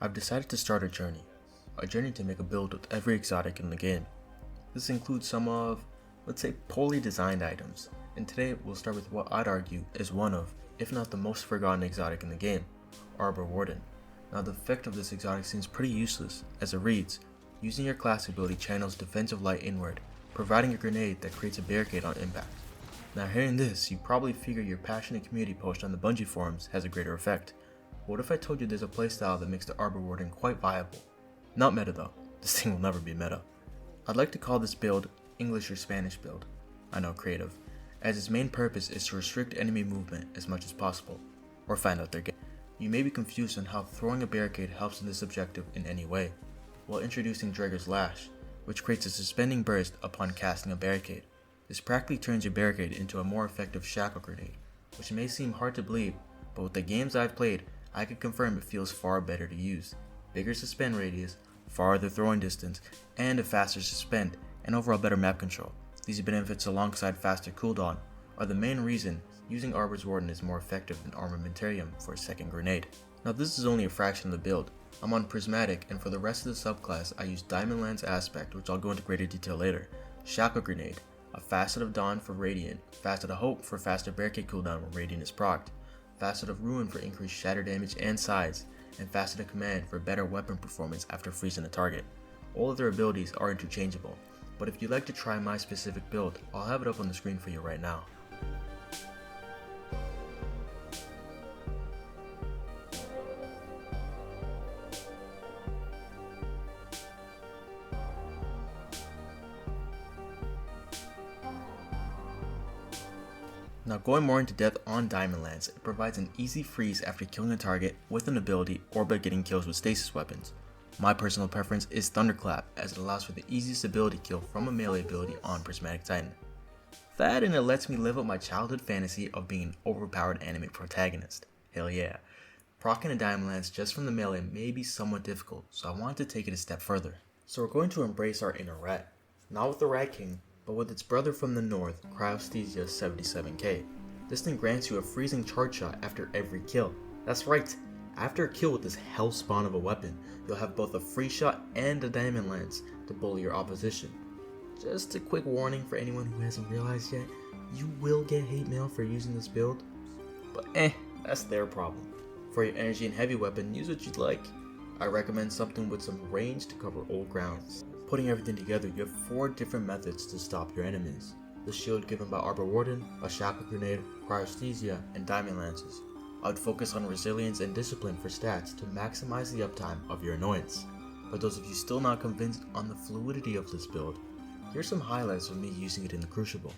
I've decided to start a journey to make a build with every exotic in the game. This includes some of, let's say, poorly designed items, and today we'll start with what I'd argue is one of, if not the most forgotten exotic in the game, Arbor Warden. Now the effect of this exotic seems pretty useless, as it reads, using your class ability channels defensive light inward, providing a grenade that creates a barricade on impact. Now hearing this, you probably figure your passionate community post on the Bungie forums has a greater effect. What if I told you there's a playstyle that makes the Arbor Warden quite viable? Not meta though, this thing will never be meta. I'd like to call this build English or Spanish build, I know, creative, as its main purpose is to restrict enemy movement as much as possible, or find out their game. You may be confused on how throwing a barricade helps in this objective in any way, while introducing Drager's Lash, which creates a suspending burst upon casting a barricade. This practically turns your barricade into a more effective shackle grenade, which may seem hard to believe, but with the games I've played, I can confirm it feels far better to use. Bigger suspend radius, farther throwing distance, and a faster suspend, and overall better map control. These benefits alongside faster cooldown are the main reason using Arbor's Warden is more effective than Armamentarium for a second grenade. Now this is only a fraction of the build. I'm on Prismatic, and for the rest of the subclass I use Diamond Lance Aspect, which I'll go into greater detail later, Shackle Grenade, a Facet of Dawn for Radiant, Facet of Hope for faster barricade cooldown when Radiant is procced, Facet of Ruin for increased shatter damage and size, and Facet of Command for better weapon performance after freezing a target. All of their abilities are interchangeable, but if you'd like to try my specific build, I'll have it up on the screen for you right now. Now going more into depth on Diamond Lance, it provides an easy freeze after killing a target with an ability or by getting kills with stasis weapons. My personal preference is Thunderclap, as it allows for the easiest ability kill from a melee ability on Prismatic Titan. That, and it lets me live up my childhood fantasy of being an overpowered anime protagonist. Hell yeah. Proccing a Diamond Lance just from the melee may be somewhat difficult, so I wanted to take it a step further. So we're going to embrace our inner rat. Not with the Rat King, but with its brother from the north, Cryosthesia 77k. This thing grants you a freezing charge shot after every kill. That's right, after a kill with this hellspawn of a weapon, you'll have both a free shot and a Diamond Lance to bully your opposition. Just a quick warning for anyone who hasn't realized yet, you will get hate mail for using this build, but that's their problem. For your energy and heavy weapon, use what you'd like. I recommend something with some range to cover old grounds. Putting everything together, you have 4 different methods to stop your enemies. The shield given by Arbor Warden, a Shackle Grenade, Cryosthesia, and Diamond Lances. I would focus on resilience and discipline for stats to maximize the uptime of your annoyance. For those of you still not convinced on the fluidity of this build, here's some highlights of me using it in the Crucible.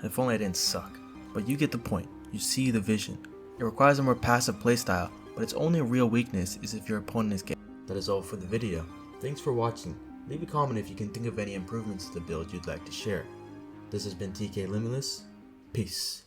If only I didn't suck. But you get the point, you see the vision. It requires a more passive playstyle, but its only real weakness is if your opponent is getting. That is all for the video. Thanks for watching. Leave a comment if you can think of any improvements to the build you'd like to share. This has been TK Limitless. Peace.